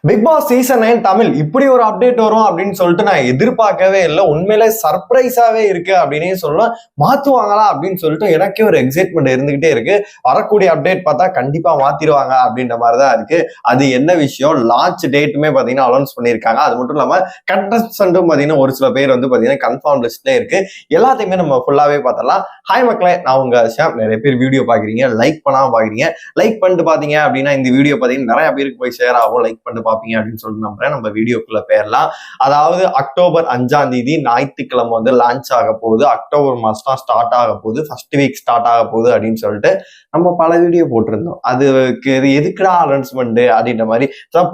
Big Boss season 9 Tamil இப்படி ஒரு update வரும் அப்படின்னு சொல்லிட்டு நான் எதிர்பார்க்கவே இல்லை. உண்மையிலே சர்ப்ரைஸாவே இருக்கு அப்படின்னே சொல்லலாம். மாத்துவாங்களா அப்படின்னு சொல்லிட்டு எனக்கே ஒரு எக்ஸைட்மெண்ட் இருந்துகிட்டே இருக்கு. வரக்கூடிய அப்டேட் பார்த்தா கண்டிப்பா மாத்திடுவாங்க அப்படின்ற மாதிரிதான் இருக்கு. அது என்ன விஷயம், லான்ச் டேட்டுமே பாத்தீங்கன்னா அனௌன்ஸ் பண்ணியிருக்காங்க. அது மட்டும் இல்லாம கண்டஸ்டன்ட்டும் பாத்தீங்கன்னா ஒரு சில பேர் வந்து பாத்தீங்கன்னா கன்ஃபார்ம் லிஸ்ட்ல இருக்கு. எல்லாத்தையுமே நம்ம ஃபுல்லாவே பார்த்தலாம். ஹாய் மக்களே, நான் உங்க ஷாம். நிறைய பேர் வீடியோ பாக்குறீங்க, லைக் பண்ணாம பாக்குறீங்க. லைக் பண்ணிட்டு பாத்தீங்க அப்படின்னா இந்த வீடியோ பாத்தீங்கன்னா நிறைய பேருக்கு போய் ஷேர் ஆகும். லைக் பண்ணிட்டு பாப்பீங்க அப்படின்னு சொல்லிட்டு நம்புறேன். நம்ம வீடியோக்குள்ள போயிடலாம். அதாவது அக்டோபர் 5ஆம் தேதி ஞாயிற்றுக்கிழமை வந்து லான்ச் ஆக போகுது. அக்டோபர் மாசம் ஸ்டார்ட் ஆக போகுது, ஃபர்ஸ்ட் வீக் ஸ்டார்ட் ஆக போகுது அப்படின்னு சொல்லிட்டு நம்ம பல வீடியோ போட்டிருந்தோம். அதுக்கு எதுக்குடா அனௌன்ஸ்மெண்ட் அப்படின்ற மாதிரி,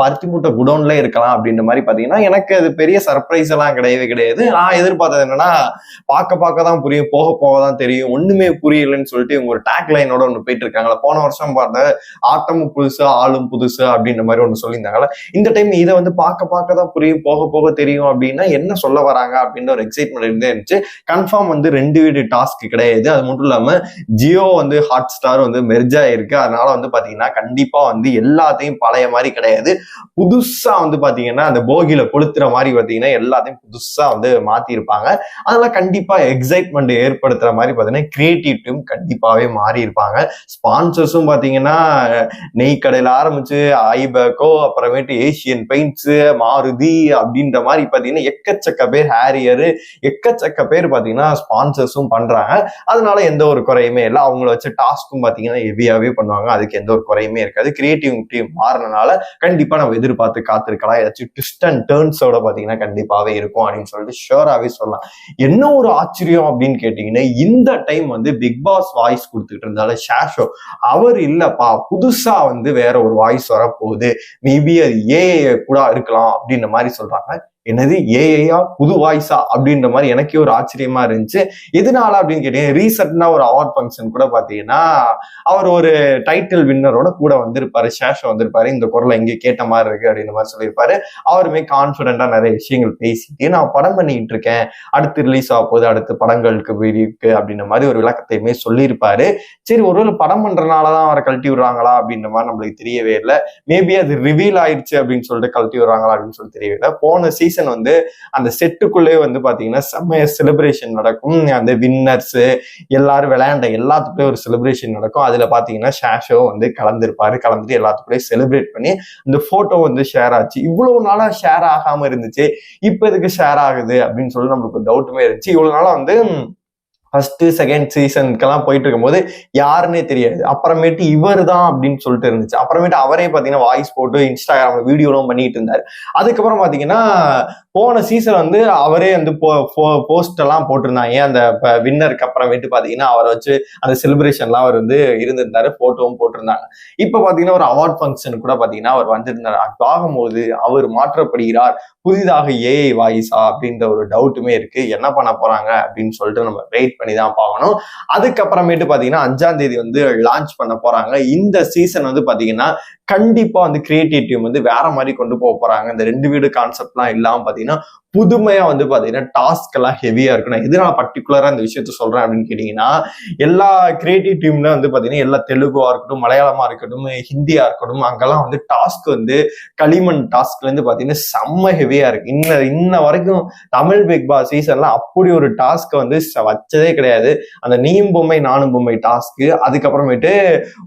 பருத்தி மூட்டை குடோன்ல இருக்கலாம் அப்படின்ற மாதிரி பாத்தீங்கன்னா எனக்கு அது பெரிய சர்ப்ரைஸ் எல்லாம் கிடையவே கிடையாது. நான் எதிர்பார்த்தது என்னன்னா, பார்க்க தான் புரியும், போக போக தான் தெரியும், ஒண்ணுமே புரியலன்னு சொல்லிட்டு இவங்க ஒரு டேக் லைனோட ஒண்ணு போயிட்டு இருக்காங்களா. போன வருஷம் பார்த்த ஆட்டமும் புதுசு ஆளும் புதுசு அப்படின்ற மாதிரி ஒண்ணு சொல்லியிருந்தாங்களா. இந்த டைம் இதை வந்து பார்க்க தான் புரியும், போக போக தெரியும் அப்படின்னா என்ன சொல்ல வராங்க அப்படின்ற ஒரு எக்ஸைட்மெண்ட் இருந்துச்சு. கன்ஃபார்ம் வந்து 2 வீடு டாஸ்க் கிடையாது. அது மட்டும் இல்லாம ஜியோ வந்து ஹாட் ஸ்டார் வந்து மெர்ஜ் ஆயிருக்கு. அதனால வந்து பாத்தீங்கன்னா கண்டிப்பா வந்து எல்லாத்தையும் பழைய மாதிரி கிடையாது, புதுசா வந்து பாத்தீங்கன்னா அந்த போகில கொளுத்துற மாதிரி பாத்தீங்கன்னா எல்லாத்தையும் புதுசா வந்து மாத்தி இருப்பாங்க. அதெல்லாம் கண்டிப்பா எக்ஸைட்மெண்ட் ஏற்படுத்துற மாதிரி பாத்தீங்கன்னா கிரியேட்டிவ் டீம் கண்டிப்பாவே மாறி இருப்பாங்க. ஸ்பான்சர்ஸும் பாத்தீங்கன்னா நெய் கடையில ஆரம்பிச்சு ஐபேக்கோ, அப்புறமேட்டு ஏசியன் பெயிண்ட்ஸ், மாருதி அப்படின்ற மாதிரி பாத்தீங்கன்னா எக்கச்சக்க பேர், ஹேரியரு, எக்கச்சக்க பேர் பாத்தீங்கன்னா ஸ்பான்சர்ஸும் பண்றாங்க. அதனால எந்த ஒரு குறையுமே இல்லை. அவங்கள வச்சு டாஸ்க்கும் பாத்தீங்கன்னா ஹெவியாவே பண்ணுவாங்க. அதுக்கு எந்த ஒரு குறையுமே இருக்காது. கிரியேட்டிவ் டீம் மாறினால கண்டிப்பா நம்ம எதிர்பார்த்து காத்திருக்கலாம். ஏதாச்சும் ட்விஸ்ட் அண்ட் டர்ன்ஸோட பாத்தீங்கன்னா கண்டிப்பாவே இருக்கும் அப்படின்னு சொல்லிட்டு ஷூராவே சொல்லலாம். என்ன ஒரு ஆச்சரியம் அப்படின்னு கேட்டீங்கன்னா, இந்த டைம் வந்து பிக் பாஸ் வாய்ஸ் கொடுத்துட்டு இருந்தால ஷாஷோ, அவர் இல்லப்பா, புதுசா வந்து வேற ஒரு வாய்ஸ் வரப்போகுது, மேபி அது ஏஐ கூட இருக்கலாம் அப்படின்ற மாதிரி சொல்றாங்க. என்னது ஏஐயா, புது வாய்ஸா அப்படின்ற மாதிரி எனக்கே ஒரு ஆச்சரியமா இருந்துச்சு. எதனால அப்படின்னு கேட்டீங்கன்னா, ரீசெண்டா ஒரு அவார்ட் ஃபங்க்ஷன் கூட பாத்தீங்கன்னா அவர் ஒரு டைட்டில் வின்னரோட கூட வந்திருப்பாரு, ஷேஷோ வந்திருப்பாரு. இந்த குரலை எங்கே கேட்ட மாதிரி இருக்கு அப்படின்ற மாதிரி சொல்லியிருப்பாரு. அவருமே கான்பிடண்டா நிறைய விஷயங்கள் பேசிட்டு நான் படம் பண்ணிட்டு இருக்கேன், அடுத்து ரிலீஸ் ஆக போகுது, அடுத்து படங்களுக்கு இருக்கு அப்படின்ற மாதிரி ஒரு விளக்கத்தையுமே சொல்லியிருப்பாரு. சரி, ஒருவேளை படம் பண்றதுனாலதான் அவரை கழட்டி விடுறாங்களா அப்படின்ற மாதிரி நம்மளுக்கு தெரியவே இல்லை. மேபி அது ரிவீல் ஆயிடுச்சு அப்படின்னு சொல்லிட்டு கழட்டி விடுறாங்களா அப்படின்னு சொல்லிட்டு தெரியவே இல்லை. போன சீசன் வந்து அந்த செட்டுக்குள்ளே வந்து பாத்தீங்கன்னா செம்மைய செலிப்ரேஷன் நடக்கும். அந்த வின்னர்ஸ் எல்லாரும் விளையாண்ட எல்லாத்துக்குள்ளே ஒரு செலிப்ரேஷன் நடக்கும். அதுல பாத்தீங்கன்னா ஷாஷோ வந்து கலந்துருப்பாரு. கலந்துட்டு எல்லாத்துக்குள்ளே செலிப்ரேட் பண்ணி இந்த போட்டோ வந்து ஷேர் ஆச்சு. இவ்வளவு நாளா ஷேர் ஆகாம இருந்துச்சு, இப்ப எதுக்கு ஷேர் ஆகுது அப்படின்னு சொல்லி நம்மளுக்கு டவுட்டுமே இருந்துச்சு. இவ்வளவு நாளா வந்து ஃபர்ஸ்ட் செகண்ட் சீசனுக்கெல்லாம் போயிட்டு இருக்கும்போது யாருன்னே தெரியாது. அப்புறமேட்டு இவர் தான் அப்படின்னு சொல்லிட்டு இருந்துச்சு. அப்புறமேட்டு அவரே பாத்தீங்கன்னா வாய்ஸ் போட்டு இன்ஸ்டாகிராம்ல வீடியோலாம் பண்ணிட்டு இருந்தாரு. அதுக்கப்புறம் பாத்தீங்கன்னா போன சீசன் வந்து அவரே வந்து போஸ்ட் எல்லாம் போட்டிருந்தாங்க. அந்த வின்னருக்கு அப்புறமேட்டு பாத்தீங்கன்னா அவரை வச்சு அந்த செலிப்ரேஷன்லாம் அவர் வந்து இருந்திருந்தாரு, போட்டோவும் போட்டிருந்தாங்க. இப்ப பாத்தீங்கன்னா ஒரு அவார்ட் ஃபங்க்ஷன் கூட பாத்தீங்கன்னா அவர் வந்திருந்தாரு. பார்க்கும்போது அவர் மாற்றப்படுகிறார், புதிதாக ஏஐ வாய்ஸா அப்படின்ற ஒரு டவுட்டுமே இருக்கு. என்ன பண்ண போறாங்க அப்படின்னு சொல்லிட்டு நம்ம வெயிட் பண்ணி தான் பார்க்கணும். அதுக்கப்புறமேட்டு பாத்தீங்கன்னா 5ஆம் தேதி வந்து லான்ச் பண்ண போறாங்க. இந்த சீசன் வந்து பாத்தீங்கன்னா கண்டிப்பா வந்து கிரியேட்டிவ் டீம் வந்து வேற மாதிரி கொண்டு போக போறாங்க. இந்த 2 வீடு கான்செப்ட்லாம் இல்லாம பாத்தீங்கன்னா புதுமையா வந்து பாத்தீங்கன்னா டாஸ்க் எல்லாம் ஹெவியா இருக்கணும். எதனால பர்டிகுலரா இந்த விஷயத்த சொல்றேன் அப்படின்னு கேட்டீங்கன்னா, எல்லா கிரியேட்டிவ் டீம்ல வந்து பாத்தீங்கன்னா எல்லா தெலுங்குவா இருக்கட்டும், மலையாளமா இருக்கட்டும், ஹிந்தியா இருக்கட்டும், அங்கெல்லாம் வந்து டாஸ்க் வந்து களிமண் டாஸ்க்ல இருந்து பாத்தீங்கன்னா செம்ம ஹெவியா இருக்கு. இன்ன வரைக்கும் தமிழ் பிக் பாஸ் சீசன்ல அப்படி ஒரு டாஸ்க் வந்து வச்சதே கிடையாது. அந்த நீயும் பொம்மை நானும் பொம்மை டாஸ்க், அதுக்கப்புறமேட்டு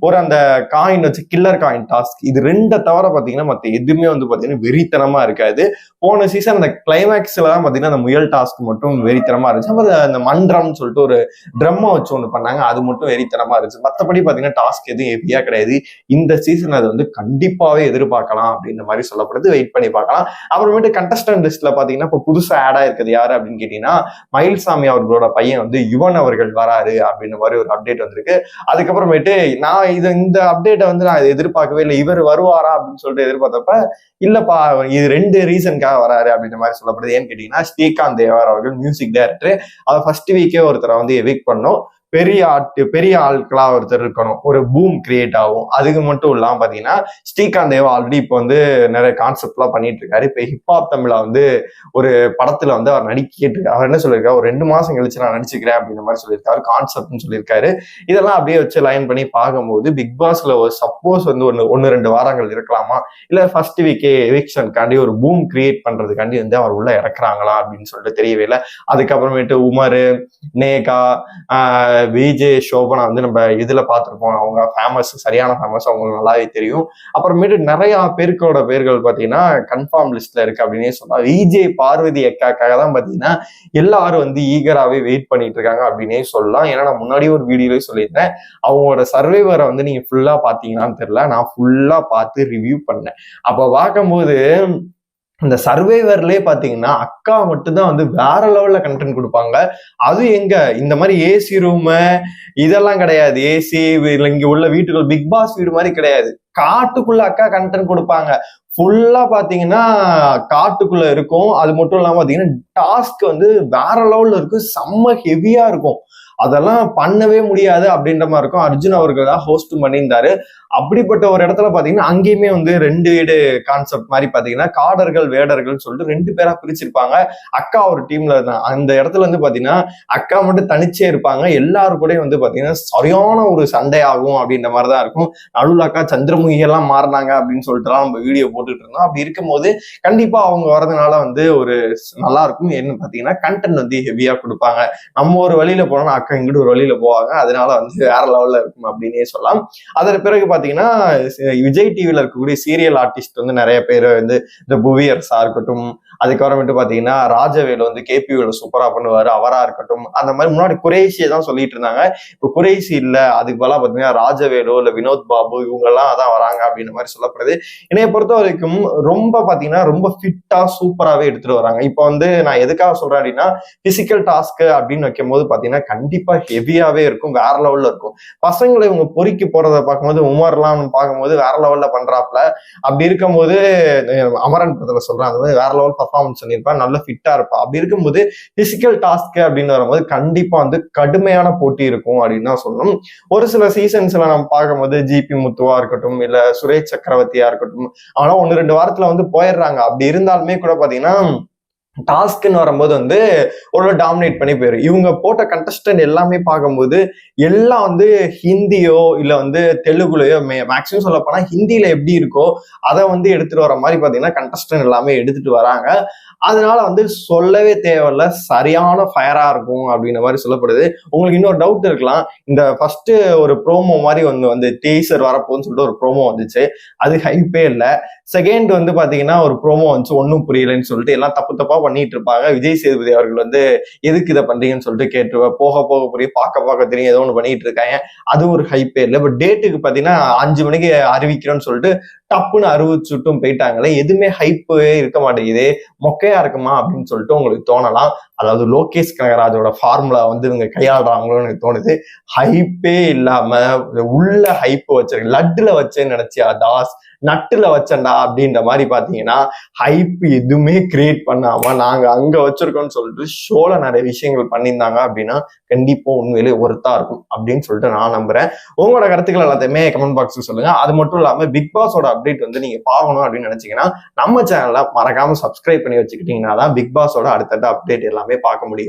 ஒரு அந்த காயின் வச்சு கில்லர் காயின் டாஸ்க், இது 2 தவிர பாத்தீங்கன்னா மத்த எதுவுமே வந்து பாத்தீங்கன்னா வெறித்தனமா இருக்காது. போன சீசன் அந்த கிளைமேக்ஸ்ல தான் பாத்தீங்கன்னா அந்த முயல் டாஸ்க் மட்டும் வெறித்தனமா இருந்துச்சு. அந்த மன்றம்னு சொல்லிட்டு ஒரு ட்ரம்மை வச்சு ஒண்ணு பண்ணாங்க, அது மட்டும் வெறித்தனமா இருந்துச்சு. மத்தபடி பாத்தீங்கன்னா டாஸ்க் எதுவும் ஹெவியா கிடையாது. இந்த சீசன் அது வந்து கண்டிப்பாவே எதிர்பார்க்கலாம் அப்படின்ற மாதிரி சொல்லப்படுது. வெயிட் பண்ணி பார்க்கலாம். அப்புறமேட்டு கண்டஸ்டன்ட் லிஸ்ட்ல பாத்தீங்கன்னா இப்ப புதுசா ஆட் ஆயிருக்குது யாரு அப்படின்னு கேட்டீங்கன்னா, மயில்சாமி அவர்களோட பையன் வந்து யுவன் அவர்கள் வராரு அப்படின்ற மாதிரி ஒரு அப்டேட் வந்திருக்கு. அதுக்கப்புறமேட்டு நான் இந்த அப்டேட்டை வந்து நான் எதிர்பார்க்கவே இல்லை. இவர் வருவாரா அப்படின்னு சொல்லிட்டு எதிர்பார்த்தப்ப இல்லப்பா, இது 2 ரீசனுக்காக வராரு அப்படின்ற மாதிரி சொல்லப்படுது. ஏன்னு கேட்டீங்கன்னா, ஸ்ரீகாந்த் தேவர் அவர்கள் மியூசிக் டைரக்டர், அவர் ஃபர்ஸ்ட் வீக்கே ஒருத்தரை வந்து எவிக்ட் பண்ணோம். பெரிய ஆட்களா ஒருத்தர் இருக்கணும், ஒரு பூம் கிரியேட் ஆகும். அதுக்கு மட்டும் இல்லாம பாத்தீங்கன்னா ஸ்ரீகாந்த் தேவா ஆல்ரெடி இப்போ வந்து நிறைய கான்செப்ட் எல்லாம் பண்ணிட்டு இருக்காரு. இப்ப ஹிப்ஹாப் தமிழா வந்து ஒரு படத்துல வந்து அவர் நடிக்கிட்டு அவர் என்ன சொல்லியிருக்காரு, ஒரு 2 மாசம் கழிச்சு நான் நடிச்சுக்கிறேன் அப்படின்ற மாதிரி சொல்லியிருக்காரு, கான்செப்ட்னு சொல்லியிருக்காரு. இதெல்லாம் அப்படியே வச்சு லைன் பண்ணி பார்க்கும்போது பிக் பாஸ்ல ஒரு சப்போஸ் வந்து 1-2 வாரங்கள் இருக்கலாமா, இல்ல ஃபர்ஸ்ட் வீக்கே எவிக்ஷனுக்காண்டி ஒரு பூம் கிரியேட் பண்றதுக்காண்டி வந்து அவர் உள்ள இறக்குறாங்களா அப்படின்னு சொல்லிட்டு தெரியவே இல்லை. அதுக்கப்புறமேட்டு உமர், நேகா, விஜய், சோபனா வந்து நம்ம இதுல பார்த்திருப்போம். அவங்க ஃபேமஸ், சரியான ஃபேமஸ், அவங்களுக்கு நல்லாவே தெரியும். அப்புறமேட்டு நிறைய பேருக்கோட பேர்கள் பாத்தீங்கன்னா கன்ஃபார்ம் லிஸ்ட்ல இருக்கு அப்படின்னே சொல்லலாம். விஜய், பார்வதி அக்காக்காக தான் பாத்தீங்கன்னா எல்லாரும் வந்து ஈகராகவே வெயிட் பண்ணிட்டு இருக்காங்க அப்படின்னே சொல்லலாம். ஏன்னா நான் முன்னாடியே ஒரு வீடியோல சொல்லியிருந்தேன், அவங்களோட சர்வைவரை வந்து நீங்க ஃபுல்லா பாத்தீங்கன்னான்னு தெரியல, நான் ஃபுல்லா பார்த்து ரிவ்யூ பண்ணேன். அப்ப பார்க்கும்போது இந்த சர்வைவர்லயே பாத்தீங்கன்னா அக்கா மட்டும்தான் வந்து வேற லெவல்ல கண்டென்ட் கொடுப்பாங்க. அது எங்க இந்த மாதிரி ஏசி ரூம் இதெல்லாம் கிடையாது, ஏசி இங்க உள்ள வீட்டுக்குள்ள பிக் பாஸ் வீடு மாதிரி கிடையாது, காட்டுக்குள்ள அக்கா கண்டென்ட் கொடுப்பாங்க. ஃபுல்லா பாத்தீங்கன்னா காட்டுக்குள்ள இருக்கும். அது மட்டும் இல்லாம பாத்தீங்கன்னா டாஸ்க் வந்து வேற லெவல்ல இருக்கும், செம்ம ஹெவியா இருக்கும். அதெல்லாம் பண்ணவே முடியாது அப்படின்ற மாதிரி இருக்கும். அர்ஜுன் அவர்கள் தான் ஹோஸ்ட் பண்ணியிருந்தாரு. அப்படிப்பட்ட ஒரு இடத்துல பாத்தீங்கன்னா அங்கேயுமே வந்து 2 வீடு கான்செப்ட் மாதிரி பாத்தீங்கன்னா காடர்கள் வேடர்கள் சொல்லிட்டு 2 பேரா பிரிச்சிருப்பாங்க. அக்கா ஒரு டீம்ல இருந்தாங்க. அந்த இடத்துல வந்து பாத்தீங்கன்னா அக்கா மட்டும் தனிச்சே இருப்பாங்க. எல்லாரும் கூட வந்து பாத்தீங்கன்னா சரியான ஒரு சண்டை ஆகும் அப்படின்ற மாதிரிதான் இருக்கும். நடுவில் அக்கா சந்திரமுகி எல்லாம் மாறினாங்க அப்படின்னு சொல்லிட்டு நம்ம வீடியோ போட்டுட்டு இருந்தோம். அப்படி இருக்கும்போது கண்டிப்பா அவங்க வரதுனால வந்து ஒரு நல்லா இருக்கும். என்ன பாத்தீங்கன்னா கண்டென்ட் வந்து ஹெவியா கொடுப்பாங்க. நம்ம ஒரு வழியில போனோம்னா அக்கா இங்கிட்டு ஒரு வழியில போவாங்க. அதனால வந்து வேற லெவல்ல இருக்கும் அப்படின்னே சொல்லலாம். அதன் பிறகு பாத்தீங்கன்னா விஜய் டிவில இருக்கக்கூடிய சீரியல் ஆர்டிஸ்ட் வந்து நிறைய பேர் வந்து இந்த புவியரசா இருக்கட்டும், அதுக்கப்புறமேட்டு பாத்தீங்கன்னா ராஜவேலு வந்து கேபியூல சூப்பரா பண்ணுவாரு, அவரா இருக்கட்டும். அந்த மாதிரி முன்னாடி குறைஷியை தான் சொல்லிட்டு இருந்தாங்க. இப்ப குறைஷி இல்ல, அதுக்கு பதிலா பாத்தீங்கன்னா ராஜவேலு இல்ல வினோத் பாபு இவங்க எல்லாம் அதான் வராங்க அப்படின்ற மாதிரி சொல்லப்படுது. என்னைய பொறுத்த வரைக்கும் ரொம்ப பாத்தீங்கன்னா ரொம்ப ஃபிட்டா சூப்பராகவே எடுத்துட்டு வராங்க. இப்போ வந்து நான் எதுக்காக சொல்றேன் அப்படின்னா பிசிக்கல் டாஸ்க் அப்படின்னு வைக்கும் போது பாத்தீங்கன்னா கண்டிப்பா ஹெவியாவே இருக்கும், வேற லெவல்ல இருக்கும். பசங்களை இவங்க பொறுக்கி போறதை பார்க்கும்போது உமர்லாம் பார்க்கும்போது வேற லெவல்ல பண்றாப்ல. அப்படி இருக்கும்போது அமரன் படத்துல சொல்றான் அந்த மாதிரி வேற லெவல் பர்ஃபார்மன்ஸ் பண்ணியிருப்பான், நல்ல ஃபிட்டா இருப்பான். அப்படி இருக்கும்போது பிசிக்கல் டாஸ்க் அப்படின்னு வரும்போது கண்டிப்பா வந்து கடுமையான போட்டி இருக்கும் அப்படின்னு தான் சொல்லணும். ஒரு சில சீசன்ஸ்ல நம்ம பார்க்கும்போது ஜிபி முத்துவா இருக்கட்டும், இல்ல சுரேஷ் சக்கரவர்த்தியா இருக்கட்டும், ஆனா 1-2 வாரத்துல வந்து போயிடுறாங்க. அப்படி இருந்தாலுமே கூட பாத்தீங்கன்னா டாஸ்க்ன்னு வரும்போது வந்து ஒரு டாமினேட் பண்ணி போயிடும். இவங்க போட்ட கண்டஸ்டன்ட் எல்லாமே பார்க்கும்போது எல்லாம் வந்து ஹிந்தியோ இல்ல வந்து தெலுங்குலயோ மேக்சிமம் சொல்ல போனா ஹிந்தியில எப்படி இருக்கோ அதை வந்து எடுத்துட்டு வர மாதிரி பாத்தீங்கன்னா கண்டஸ்டன்ட் எல்லாமே எடுத்துட்டு வராங்க. அதனால வந்து சொல்லவே தேவையில்ல, சரியான ஃபயரா இருக்கும் அப்படின்ற மாதிரி சொல்லப்படுது. உங்களுக்கு இன்னொரு டவுட் இருக்கலாம், இந்த ஃபர்ஸ்ட் ஒரு ப்ரோமோ மாதிரி வந்து டீசர் வரப்போன்னு சொல்லிட்டு ஒரு ப்ரோமோ வந்துச்சு, அது ஹைப்பே இல்லை. செகண்ட் வந்து பாத்தீங்கன்னா ஒரு ப்ரோமோ வந்துச்சு, ஒன்னும் புரியலன்னு சொல்லிட்டு எல்லாம் தப்பா பண்ணிட்டு இருப்பாங்க. விஜய் சேதுபதி அவர்கள் வந்து எதுக்கு இதை பண்றீங்கன்னு சொல்லிட்டு கேட்டு போக புரிய பார்க்க தெரியும் ஏதோ ஒன்று பண்ணிட்டு இருக்காங்க, அது ஒரு ஹைப்பே இல்லை. பட் டேட்டுக்கு பாத்தீங்கன்னா 5 மணிக்கு அறிவிக்கிறோம்னு சொல்லிட்டு டப்புன்னு அறிவிச்சுட்டும் போயிட்டாங்களே, எதுவுமே ஹைப்பே இருக்க மாட்டேங்குது, மொக்கையா இருக்குமா அப்படின்னு சொல்லிட்டு உங்களுக்கு தோணலாம். அதாவது லோகேஷ் கனகராஜோட ஃபார்முலா வந்து இவங்க கையாளுறாங்களோன்னு எனக்கு தோணுது. ஹைப்பே இல்லாம உள்ள ஹைப் வச்சிருக்கு, லட்டுல வச்சேன்னு நினைச்சியா தாஸ், நட்டுல வச்சண்டா அப்படின்ற மாதிரி பாத்தீங்கன்னா ஹைப் எதுவுமே கிரியேட் பண்ணாம நாங்க அங்க வச்சிருக்கோம்னு சொல்லிட்டு ஷோல நிறைய விஷயங்கள் பண்ணியிருந்தாங்க அப்படின்னா கண்டிப்பா உண்மையிலே ஒர்த்தா இருக்கும் அப்படின்னு சொல்லிட்டு நான் நம்புறேன். உங்களோட கருத்துக்கள் எல்லாத்தையுமே கமெண்ட் பாக்ஸ் சொல்லுங்க. அது மட்டும் இல்லாம பிக் பாஸோட அப்டேட் வந்து நீங்க பார்க்கணும் அப்படின்னு நினைச்சீங்கன்னா நம்ம சேனலை மறக்காம சப்ஸ்கிரைப் பண்ணி வச்சுக்கிட்டீங்கன்னா தான் பிக் பாஸோட அடுத்தடுத்த அப்டேட் எல்லாமே பார்க்க முடியும்.